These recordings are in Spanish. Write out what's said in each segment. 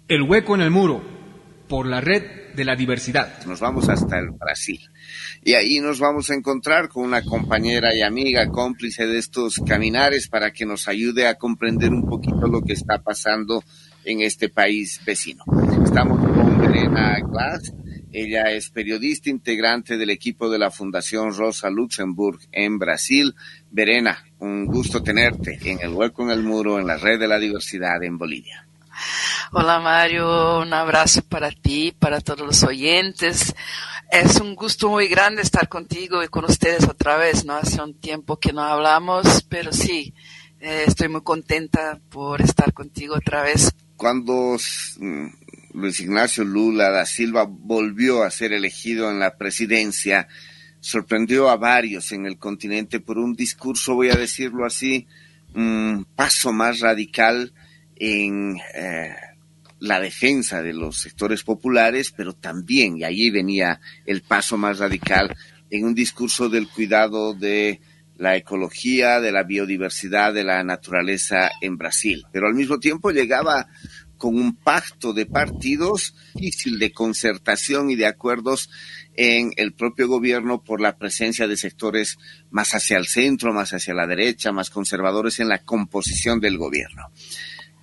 El hueco en el muro, por la red de la diversidad. Nos vamos hasta el Brasil. Y ahí nos vamos a encontrar con una compañera y amiga, cómplice de estos caminares, para que nos ayude a comprender un poquito lo que está pasando en este país vecino. Estamos con Verena Glass. Ella es periodista, integrante del equipo de la Fundación Rosa Luxemburg en Brasil. Verena, un gusto tenerte en el hueco en el muro, en la red de la diversidad en Bolivia. Hola Mario, un abrazo para ti, para todos los oyentes. Es un gusto muy grande estar contigo y con ustedes otra vez, ¿no? Hace un tiempo que no hablamos, pero sí, estoy muy contenta por estar contigo otra vez. Cuando Luis Ignacio Lula da Silva volvió a ser elegido en la presidencia, sorprendió a varios en el continente por un discurso, voy a decirlo así, un paso más radical en la defensa de los sectores populares, pero también, y allí venía el paso más radical, en un discurso del cuidado de la ecología, de la biodiversidad, de la naturaleza en Brasil. Pero al mismo tiempo llegaba con un pacto de partidos difícil de concertación y de acuerdos en el propio gobierno por la presencia de sectores más hacia el centro, más hacia la derecha, más conservadores en la composición del gobierno.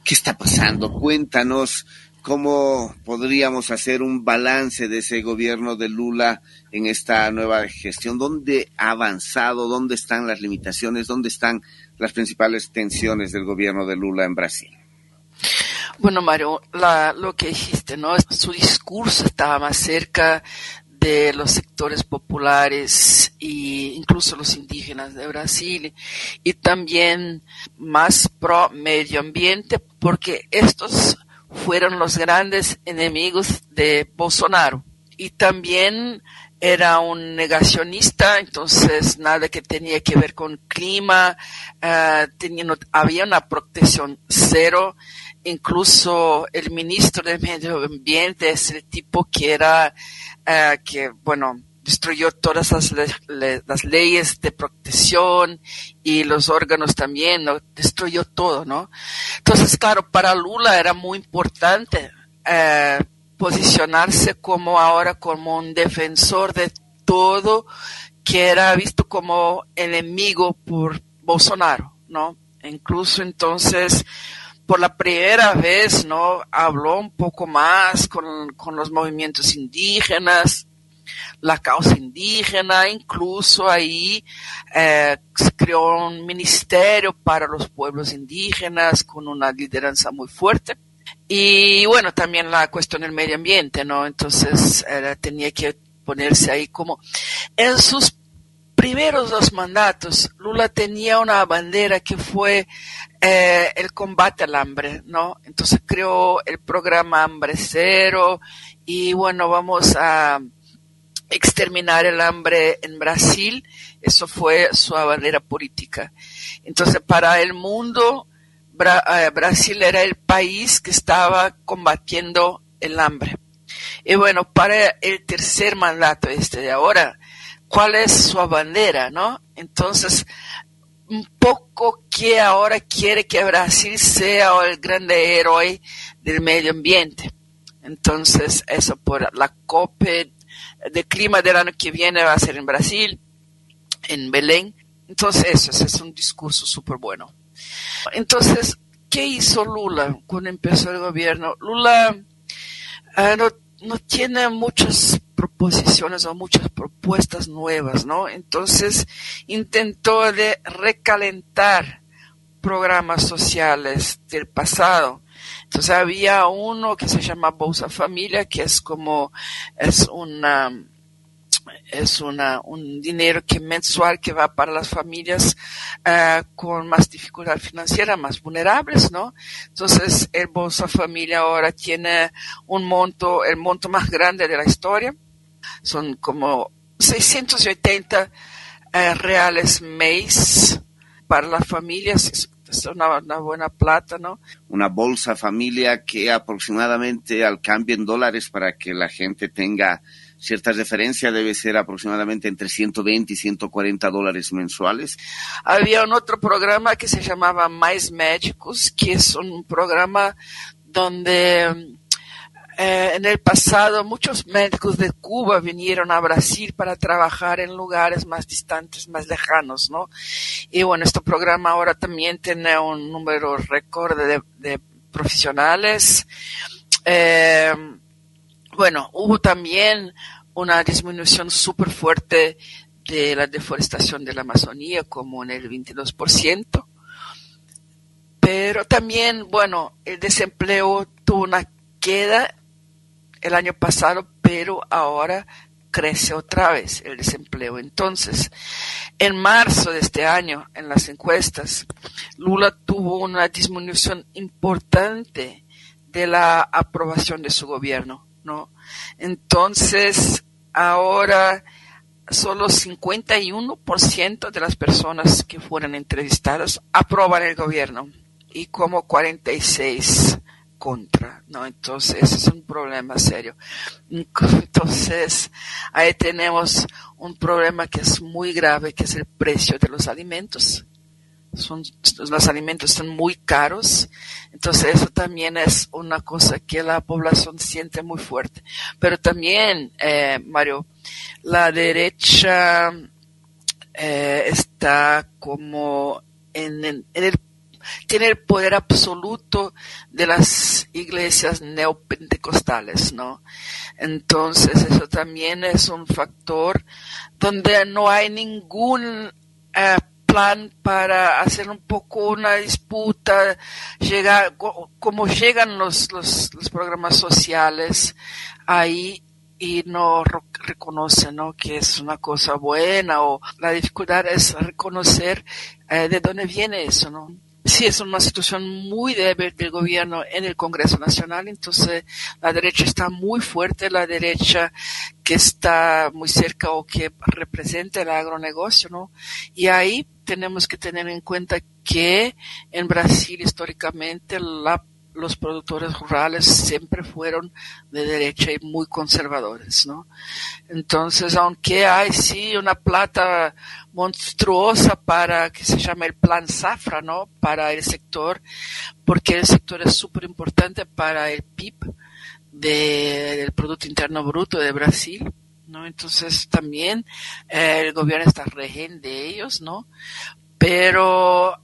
¿Qué está pasando? Cuéntanos cómo podríamos hacer un balance de ese gobierno de Lula en esta nueva gestión. ¿Dónde ha avanzado? ¿Dónde están las limitaciones? ¿Dónde están las principales tensiones del gobierno de Lula en Brasil? Bueno, Mario, lo que dijiste, ¿no? Su discurso estaba más cerca de los sectores populares e incluso los indígenas de Brasil, y también más pro medio ambiente, porque estos fueron los grandes enemigos de Bolsonaro. Y también era un negacionista, entonces nada que tenía que ver con clima, había una protección cero. Incluso el ministro de Medio Ambiente es el tipo que era, destruyó todas las leyes de protección y los órganos también, ¿no? Destruyó todo, ¿no? Entonces, claro, para Lula era muy importante posicionarse como un defensor de todo que era visto como enemigo por Bolsonaro, ¿no? Incluso entonces, por la primera vez, ¿no? Habló un poco más con los movimientos indígenas, la causa indígena, incluso ahí se creó un ministerio para los pueblos indígenas con una lideranza muy fuerte. Y bueno, también la cuestión del medio ambiente, ¿no? Entonces tenía que ponerse ahí como en sus primeros dos mandatos. Lula tenía una bandera que fue el combate al hambre, ¿no? Entonces creó el programa Hambre Cero y bueno, vamos a exterminar el hambre en Brasil. Eso fue su bandera política. Entonces, para el mundo, Brasil era el país que estaba combatiendo el hambre. Y bueno, para el tercer mandato de ahora, ¿cuál es su bandera, no? Entonces, un poco que ahora quiere que Brasil sea el grande héroe del medio ambiente. Entonces, eso por la COP de clima del año que viene va a ser en Brasil, en Belén. Entonces, ese es un discurso súper bueno. Entonces, ¿qué hizo Lula cuando empezó el gobierno? Lula no tiene muchas proposiciones o muchas propuestas nuevas, ¿no? Entonces, intentó de recalentar programas sociales del pasado. Entonces, había uno que se llama Bolsa Familia, que es un dinero que mensual que va para las familias con más dificultad financiera, más vulnerables, ¿no? Entonces, el Bolsa Familia ahora tiene el monto más grande de la historia. Son como 680 reales mes para las familias. Es una buena plata, ¿no? Una Bolsa Familia que aproximadamente al cambio en dólares, para que la gente tenga cierta referencia, debe ser aproximadamente entre 120 y 140 dólares mensuales. Había un otro programa que se llamaba Mais Médicos, que es un programa donde en el pasado muchos médicos de Cuba vinieron a Brasil para trabajar en lugares más distantes, más lejanos, ¿no? Y bueno, este programa ahora también tiene un número récord de profesionales. Bueno, hubo también una disminución súper fuerte de la deforestación de la Amazonía, como en el 22%. Pero también, bueno, el desempleo tuvo una queda el año pasado, pero ahora crece otra vez el desempleo. Entonces, en marzo de este año, en las encuestas, Lula tuvo una disminución importante de la aprobación de su gobierno, ¿no? Entonces, ahora solo 51% de las personas que fueron entrevistadas aprueban el gobierno y como 46% contra, ¿no? Entonces, ese es un problema serio. Entonces, ahí tenemos un problema que es muy grave, que es el precio de los alimentos. Los alimentos son muy caros, entonces eso también es una cosa que la población siente muy fuerte. Pero también, Mario, la derecha está como tiene el poder absoluto de las iglesias neopentecostales, ¿no? Entonces eso también es un factor donde no hay ningún plan para hacer un poco una disputa, como llegan los programas sociales ahí y no reconocen, ¿no?, que es una cosa buena, o la dificultad es reconocer de dónde viene eso, ¿no? Sí, es una situación muy débil del gobierno en el Congreso Nacional, entonces la derecha está muy fuerte, la derecha que está muy cerca o que representa el agronegocio, ¿no? Y ahí tenemos que tener en cuenta que en Brasil históricamente los productores rurales siempre fueron de derecha y muy conservadores, ¿no? Entonces, aunque hay sí una plata monstruosa para que se llame el Plan Safra, ¿no?, para el sector, porque el sector es súper importante para el PIB del Producto Interno Bruto de Brasil, ¿no? Entonces también el gobierno está rehén de ellos, ¿no? Pero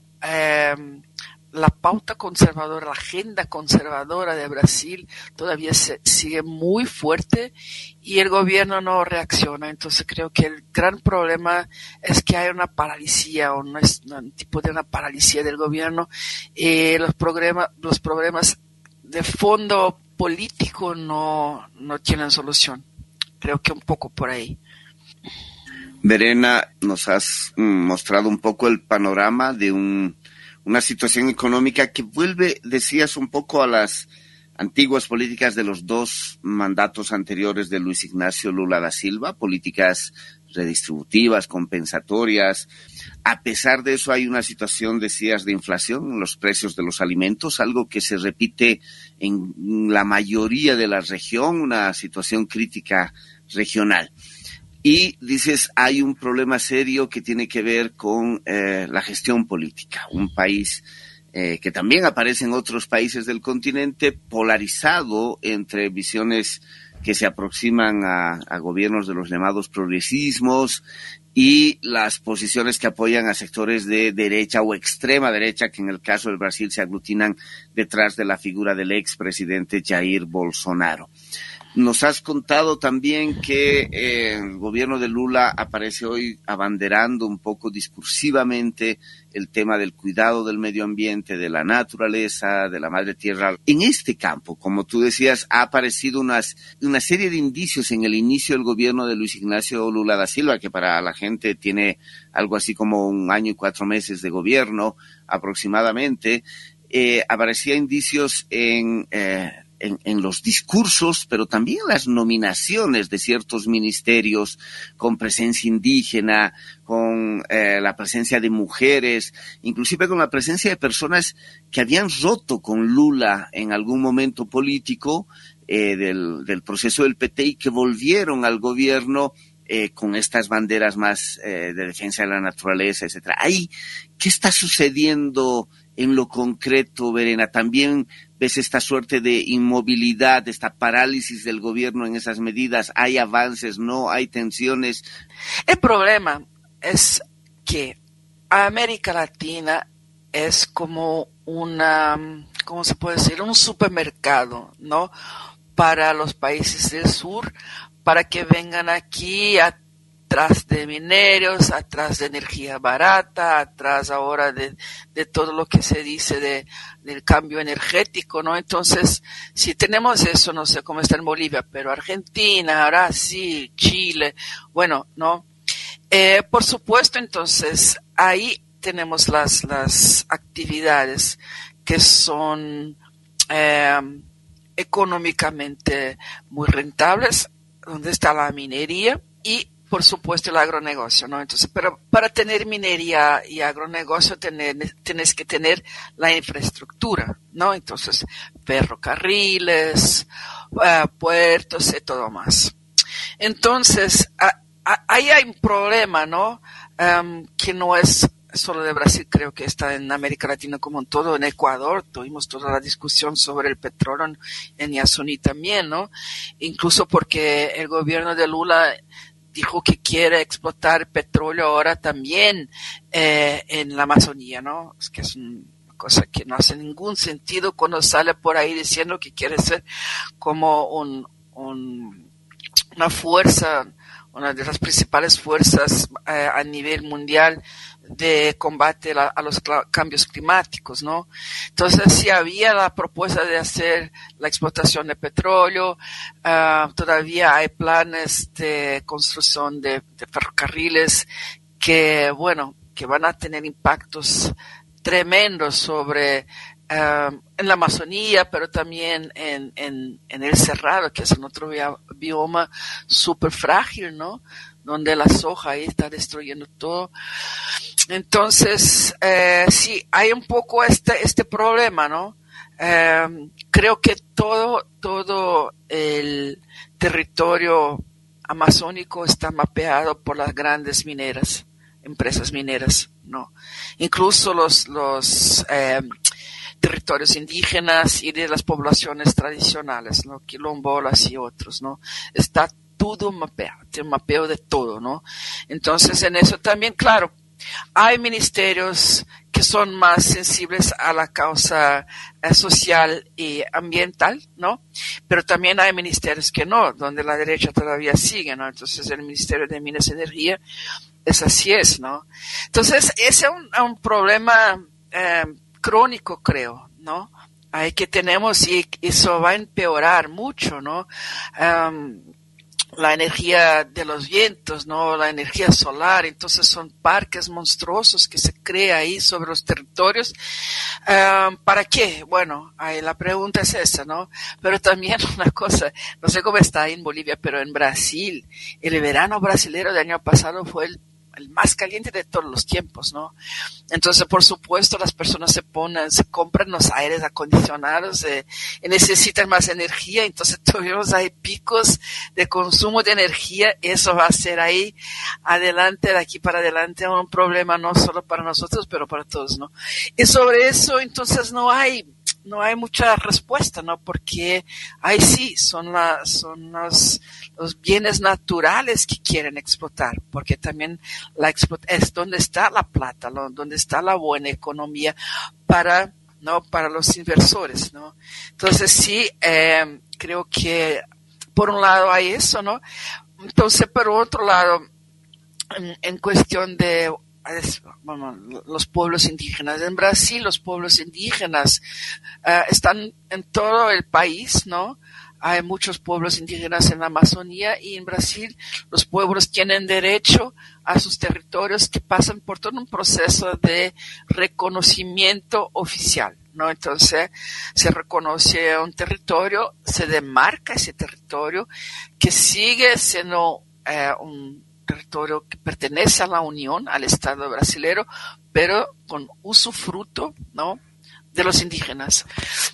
la pauta conservadora, la agenda conservadora de Brasil todavía sigue muy fuerte y el gobierno no reacciona. Entonces creo que el gran problema es que hay una paralisía, o no es un tipo de una paralisía del gobierno. Los problemas de fondo político no tienen solución. Creo que un poco por ahí. Verena, nos has mostrado un poco el panorama de una situación económica que vuelve, decías, un poco a las antiguas políticas de los dos mandatos anteriores de Luis Ignacio Lula da Silva, políticas redistributivas, compensatorias. A pesar de eso hay una situación, decías, de inflación en los precios de los alimentos, algo que se repite en la mayoría de la región, una situación crítica regional. Y dices, hay un problema serio que tiene que ver con la gestión política. Un país que también aparece en otros países del continente, polarizado entre visiones que se aproximan a gobiernos de los llamados progresismos y las posiciones que apoyan a sectores de derecha o extrema derecha, que en el caso del Brasil se aglutinan detrás de la figura del expresidente Jair Bolsonaro. Nos has contado también que el gobierno de Lula aparece hoy abanderando un poco discursivamente el tema del cuidado del medio ambiente, de la naturaleza, de la madre tierra. En este campo, como tú decías, ha aparecido una serie de indicios en el inicio del gobierno de Luis Ignacio Lula da Silva, que para la gente tiene algo así como 1 año y 4 meses de gobierno aproximadamente. Aparecía indicios en los discursos, pero también las nominaciones de ciertos ministerios con presencia indígena, con la presencia de mujeres, inclusive con la presencia de personas que habían roto con Lula en algún momento político del proceso del PT y que volvieron al gobierno con estas banderas más de defensa de la naturaleza, etcétera. Ahí, ¿qué está sucediendo en lo concreto, Verena? También ves esta suerte de inmovilidad, esta parálisis del gobierno en esas medidas? ¿Hay avances? ¿No? ¿Hay tensiones? El problema es que América Latina es como ¿cómo se puede decir? Un supermercado, ¿no? Para los países del sur, para que vengan aquí atrás de mineros, atrás de energía barata, atrás ahora de todo lo que se dice del cambio energético, ¿no? Entonces, si tenemos eso, no sé cómo está en Bolivia, pero Argentina, Brasil, Chile, bueno, ¿no? Por supuesto, entonces, ahí tenemos las actividades que son económicamente muy rentables, donde está la minería y, por supuesto, el agronegocio, ¿no? Entonces, pero para tener minería y agronegocio tienes que tener la infraestructura, ¿no? Entonces, ferrocarriles, puertos y todo más. Entonces, ahí hay un problema, ¿no? Que no es solo de Brasil, creo que está en América Latina como en todo. En Ecuador tuvimos toda la discusión sobre el petróleo, en Yasuní también, ¿no? Incluso porque el gobierno de Lula dijo que quiere explotar petróleo ahora también en la Amazonía, ¿no? Es que es una cosa que no hace ningún sentido cuando sale por ahí diciendo que quiere ser como una fuerza, una de las principales fuerzas a nivel mundial de combate a los cambios climáticos, ¿no? Entonces, sí había la propuesta de hacer la explotación de petróleo, todavía hay planes de construcción de ferrocarriles que, bueno, que van a tener impactos tremendos sobre en la Amazonía, pero también en el Cerrado, que es un otro bioma súper frágil, ¿no? Donde la soja ahí está destruyendo todo. Entonces, sí, hay un poco este problema, ¿no? Creo que todo el territorio amazónico está mapeado por las grandes mineras, empresas mineras, ¿no? Incluso los territorios indígenas y de las poblaciones tradicionales, ¿no? Quilombolas y otros, ¿no? Está todo mapeado, tiene mapeo de todo, ¿no? Entonces, en eso también, claro, hay ministerios que son más sensibles a la causa social y ambiental, ¿no? Pero también hay ministerios que no, donde la derecha todavía sigue, ¿no? Entonces, el Ministerio de Minas y Energía así es, ¿no? Entonces, ese es un problema crónico, creo, ¿no? Hay que tenemos, y eso va a empeorar mucho, ¿no? La energía de los vientos, ¿no? La energía solar, entonces son parques monstruosos que se crea ahí sobre los territorios. ¿Para qué? Bueno, ahí la pregunta es esa, ¿no? Pero también una cosa, no sé cómo está ahí en Bolivia, pero en Brasil, el verano brasilero del año pasado fue el más caliente de todos los tiempos, ¿no? Entonces, por supuesto, las personas se compran los aires acondicionados y necesitan más energía, entonces tuvimos ahí picos de consumo de energía, eso va a ser ahí adelante, de aquí para adelante, un problema no solo para nosotros, pero para todos, ¿no? Y sobre eso, entonces, no hay mucha respuesta, ¿no? Porque ahí sí son los bienes naturales que quieren explotar, porque también es donde está la plata, donde está la buena economía para los inversores, ¿no? Entonces sí, creo que por un lado hay eso, ¿no? Entonces, por otro lado, en cuestión de los pueblos indígenas. En Brasil, los pueblos indígenas están en todo el país, ¿no? Hay muchos pueblos indígenas en la Amazonía y en Brasil los pueblos tienen derecho a sus territorios que pasan por todo un proceso de reconocimiento oficial, ¿no? Entonces se reconoce un territorio, se demarca ese territorio que sigue siendo un territorio que pertenece a la Unión, al Estado brasileño, pero con usufructo, ¿no?, de los indígenas.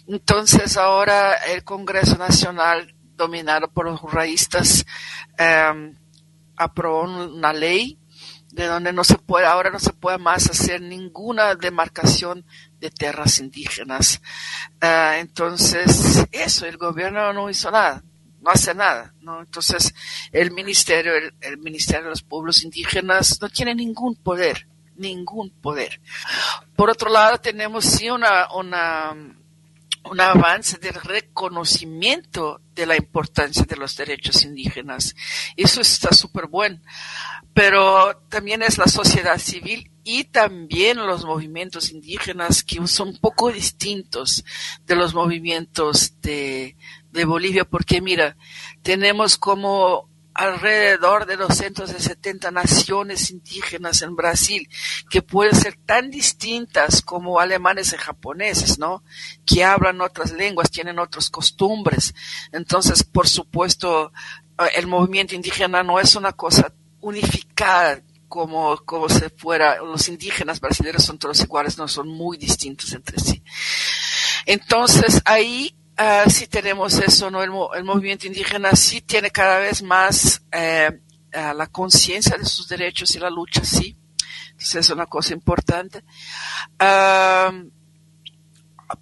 Entonces ahora el Congreso Nacional, dominado por los ruralistas, aprobó una ley de donde ahora no se puede más hacer ninguna demarcación de tierras indígenas. Entonces, eso, el gobierno no hizo nada, no hace nada, ¿no? Entonces, el Ministerio de los Pueblos Indígenas no tiene ningún poder. Por otro lado, tenemos sí un avance del reconocimiento de la importancia de los derechos indígenas. Eso está súper bueno. Pero también es la sociedad civil y también los movimientos indígenas que son un poco distintos de los movimientos de Bolivia, porque mira, tenemos como alrededor de 270 naciones indígenas en Brasil, que pueden ser tan distintas como alemanes y japoneses, ¿no? Que hablan otras lenguas, tienen otras costumbres. Entonces, por supuesto, el movimiento indígena no es una cosa unificada como si fuera, los indígenas brasileños son todos iguales, no, son muy distintos entre sí. Entonces, ahí sí tenemos eso, ¿no? El movimiento indígena sí tiene cada vez más la conciencia de sus derechos y la lucha, sí. Entonces es una cosa importante.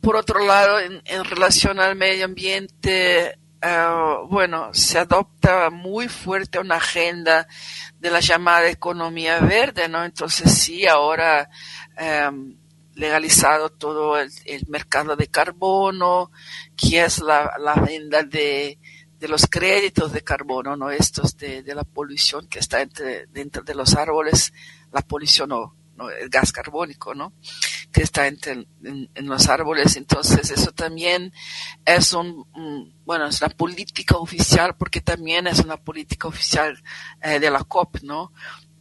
Por otro lado, en relación al medio ambiente, bueno, se adopta muy fuerte una agenda de la llamada economía verde, ¿no? Entonces sí, ahora legalizado todo el mercado de carbono, que es la venta de los créditos de carbono, ¿no? Estos de la polución que está dentro de los árboles, la polución no, el gas carbónico, ¿no? Que está en los árboles. Entonces eso también es bueno, es la política oficial, porque también es una política oficial de la COP, ¿no?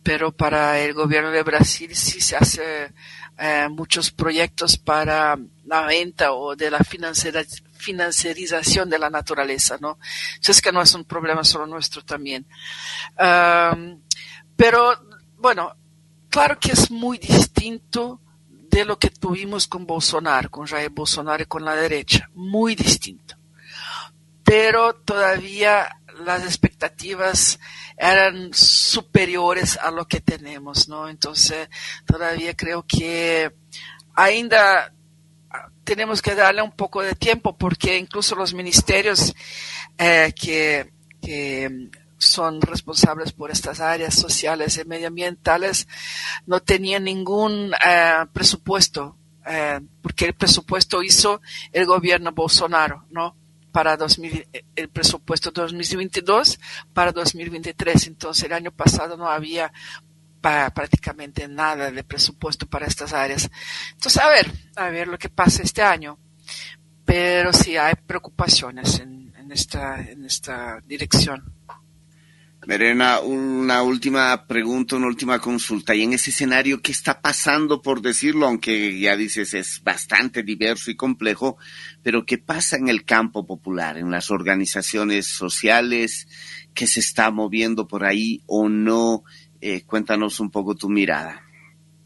Pero para el gobierno de Brasil sí se hace muchos proyectos para la venta o de la financiarización de la naturaleza, ¿no? Entonces que no es un problema solo nuestro también. Pero, bueno, claro que es muy distinto de lo que tuvimos con Bolsonaro, con Jair Bolsonaro y con la derecha. Muy distinto. Pero todavía las expectativas eran superiores a lo que tenemos, ¿no? Entonces, todavía creo que ainda tenemos que darle un poco de tiempo, porque incluso los ministerios que son responsables por estas áreas sociales y medioambientales no tenían ningún presupuesto, porque el presupuesto hizo el gobierno Bolsonaro, ¿no? Para el presupuesto 2022 para 2023. Entonces, el año pasado no había prácticamente nada de presupuesto para estas áreas. Entonces, a ver lo que pasa este año. Pero sí hay preocupaciones en esta dirección. Verena, una última pregunta, una última consulta. Y en ese escenario, ¿qué está pasando, por decirlo? Aunque ya dices es bastante diverso y complejo, pero ¿qué pasa en el campo popular, en las organizaciones sociales? ¿Qué se está moviendo por ahí o no? Cuéntanos un poco tu mirada.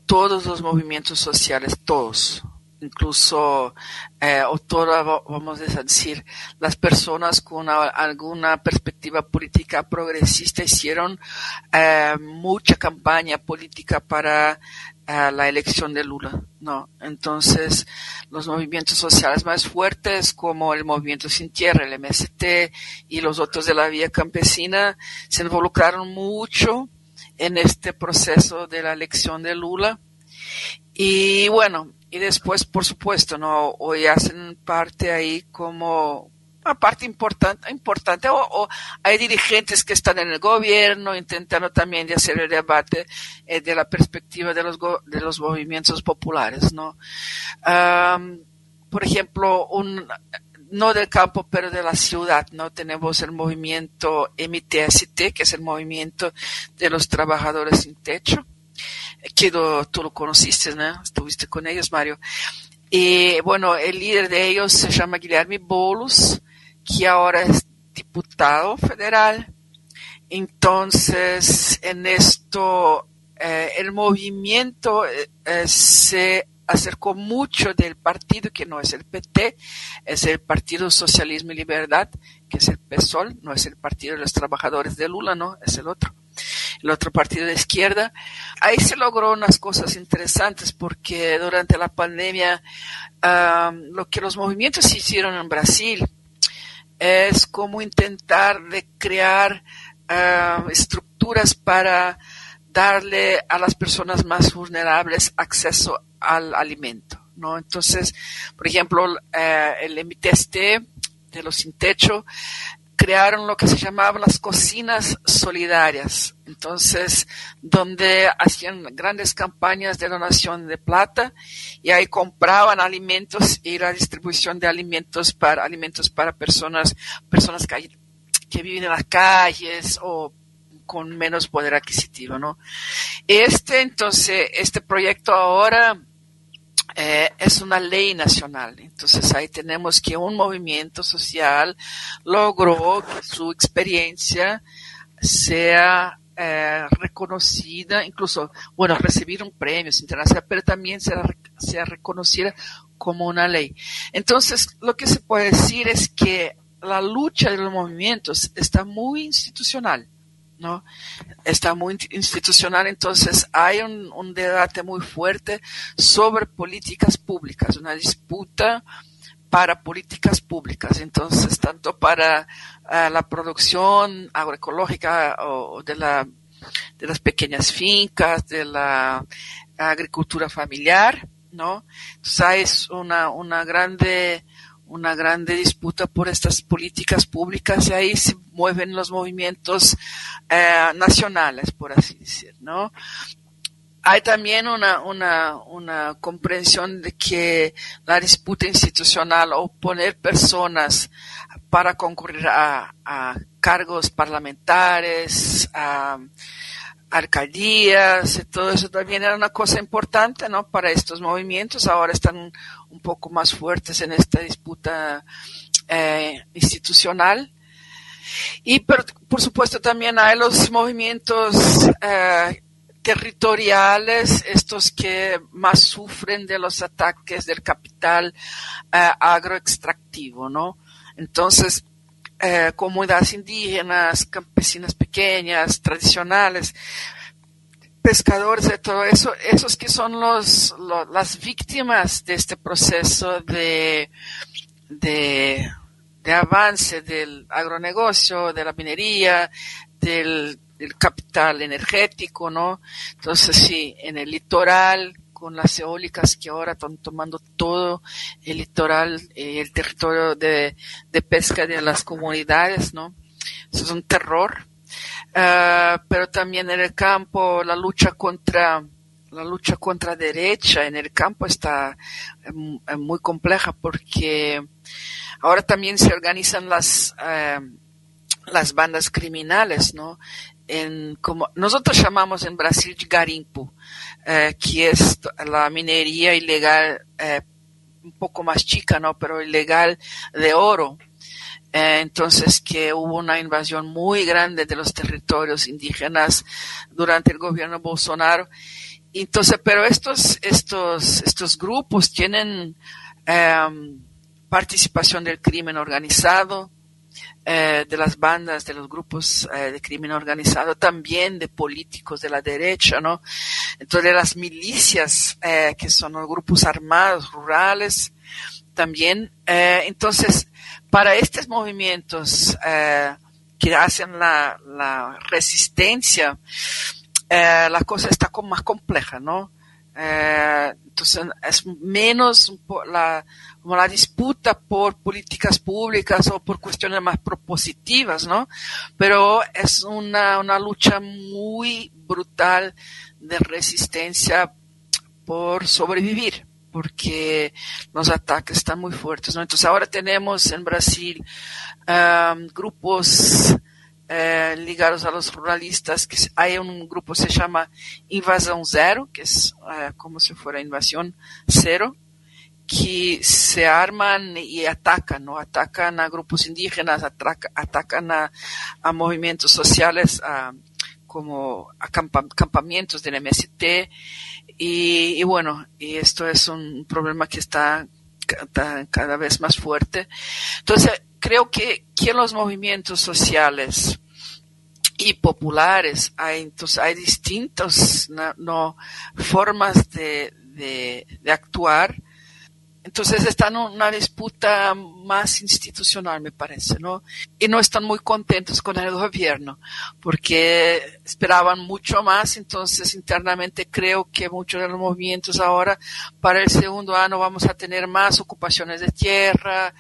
Todos los movimientos sociales, todos. Incluso, vamos a decir, las personas con alguna perspectiva política progresista hicieron mucha campaña política para la elección de Lula, ¿no? Entonces, los movimientos sociales más fuertes, como el Movimiento Sin Tierra, el MST y los otros de la Vía Campesina, se involucraron mucho en este proceso de la elección de Lula. Y bueno, y después, por supuesto, ¿no? Hoy hacen parte ahí como una parte importante o hay dirigentes que están en el gobierno intentando también de hacer el debate de la perspectiva de los movimientos populares, ¿no? Por ejemplo, no del campo, pero de la ciudad, ¿no? Tenemos el movimiento MTST, que es el movimiento de los trabajadores sin techo, que tú lo conociste, ¿no? Estuviste con ellos, Mario. Y bueno, el líder de ellos se llama Guilherme Boulos, que ahora es diputado federal. Entonces, en esto, el movimiento se acercó mucho del partido que no es el PT, es el Partido Socialismo y Libertad, que es el PSOL, no es el Partido de los Trabajadores de Lula, no, es el otro. el otro partido de izquierda. Ahí se logró unas cosas interesantes porque durante la pandemia lo que los movimientos hicieron en Brasil es como intentar de crear estructuras para darle a las personas más vulnerables acceso al alimento, ¿no? Entonces, por ejemplo, el MTST de los Sin Techo crearon lo que se llamaban las cocinas solidarias. Entonces, donde hacían grandes campañas de donación de plata y ahí compraban alimentos y la distribución de alimentos para personas que viven en las calles o con menos poder adquisitivo, ¿no? Entonces, este proyecto ahora es una ley nacional. Entonces ahí tenemos que un movimiento social logró que su experiencia sea reconocida, incluso, bueno, recibieron premios internacionales, pero también sea reconocida como una ley. Entonces, lo que se puede decir es que la lucha de los movimientos está muy institucional, ¿no? Está muy institucional, entonces hay un debate muy fuerte sobre políticas públicas, una disputa para políticas públicas, entonces tanto para la producción agroecológica o de las pequeñas fincas, de la agricultura familiar, ¿no? Entonces hay una grande disputa por estas políticas públicas y ahí se mueven los movimientos nacionales, por así decir, ¿no? Hay también una comprensión de que la disputa institucional o poner personas para concurrir a cargos parlamentarios, a alcaldías, y todo eso también era una cosa importante, ¿no? Para estos movimientos. Ahora están un poco más fuertes en esta disputa institucional. Y por supuesto también hay los movimientos territoriales, estos que más sufren de los ataques del capital agroextractivo, ¿no? Entonces, comunidades indígenas, campesinas pequeñas, tradicionales, pescadores, de todo eso, esos que son las víctimas de este proceso de avance del agronegocio, de la minería, del capital energético, ¿no? Entonces sí, en el litoral, con las eólicas que ahora están tomando todo el litoral, el territorio de pesca de las comunidades, ¿no? Eso es un terror. Pero también en el campo, la lucha contra derecha en el campo está muy compleja porque ahora también se organizan las bandas criminales, ¿no? Como nosotros llamamos en Brasil garimpo, que es la minería ilegal, un poco más chica, ¿no? Pero ilegal de oro. Entonces que hubo una invasión muy grande de los territorios indígenas durante el gobierno Bolsonaro. Entonces, pero estos grupos tienen participación del crimen organizado, de las bandas, de los grupos de crimen organizado, también de políticos de la derecha, ¿no? Entonces las milicias, que son los grupos armados rurales, también. Entonces, para estos movimientos que hacen la resistencia, la cosa está más compleja, ¿no? Entonces es menos la disputa por políticas públicas o por cuestiones más propositivas, ¿no? Pero es una lucha muy brutal de resistencia por sobrevivir, porque los ataques están muy fuertes, ¿no? Entonces ahora tenemos en Brasil grupos ligados a los ruralistas, que hay un grupo que se llama Invasão Zero, que es como si fuera invasión cero, que se arman y atacan, ¿no? Atacan a grupos indígenas, atacan a movimientos sociales, como a campamentos del MST, y bueno, y esto es un problema que está cada vez más fuerte. Entonces, creo que los movimientos sociales y populares. Entonces hay distintas formas de actuar. Entonces están en una disputa más institucional, me parece, ¿no? Y no están muy contentos con el gobierno, porque esperaban mucho más. Entonces internamente creo que muchos de los movimientos ahora, para el segundo año vamos a tener más ocupaciones de tierra,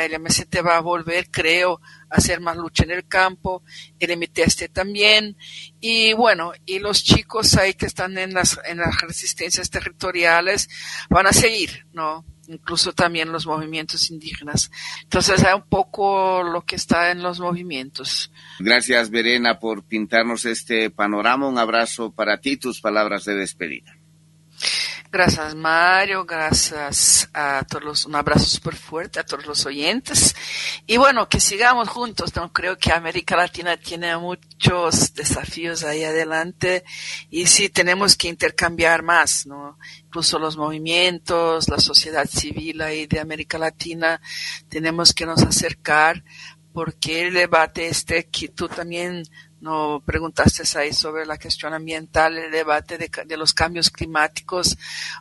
el MST va a volver, creo, a hacer más lucha en el campo, el MTST también, y bueno, y los chicos ahí que están en las resistencias territoriales van a seguir, ¿no? Incluso también los movimientos indígenas. Entonces hay un poco lo que está en los movimientos. Gracias, Verena, por pintarnos este panorama. Un abrazo para ti, tus palabras de despedida. Gracias, Mario, gracias a todos, un abrazo súper fuerte a todos los oyentes. Y bueno, que sigamos juntos, ¿no? Creo que América Latina tiene muchos desafíos ahí adelante y sí tenemos que intercambiar más, ¿no? Incluso los movimientos, la sociedad civil ahí de América Latina, tenemos que nos acercar, porque el debate que tú también no preguntaste ahí sobre la cuestión ambiental, el debate de los cambios climáticos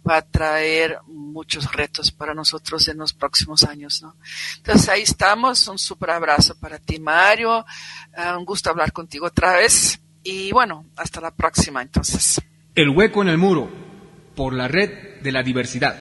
va a traer muchos retos para nosotros en los próximos años, ¿no? Entonces ahí estamos, un súper abrazo para ti, Mario, un gusto hablar contigo otra vez y bueno, hasta la próxima entonces. El hueco en el muro, por la red de la diversidad.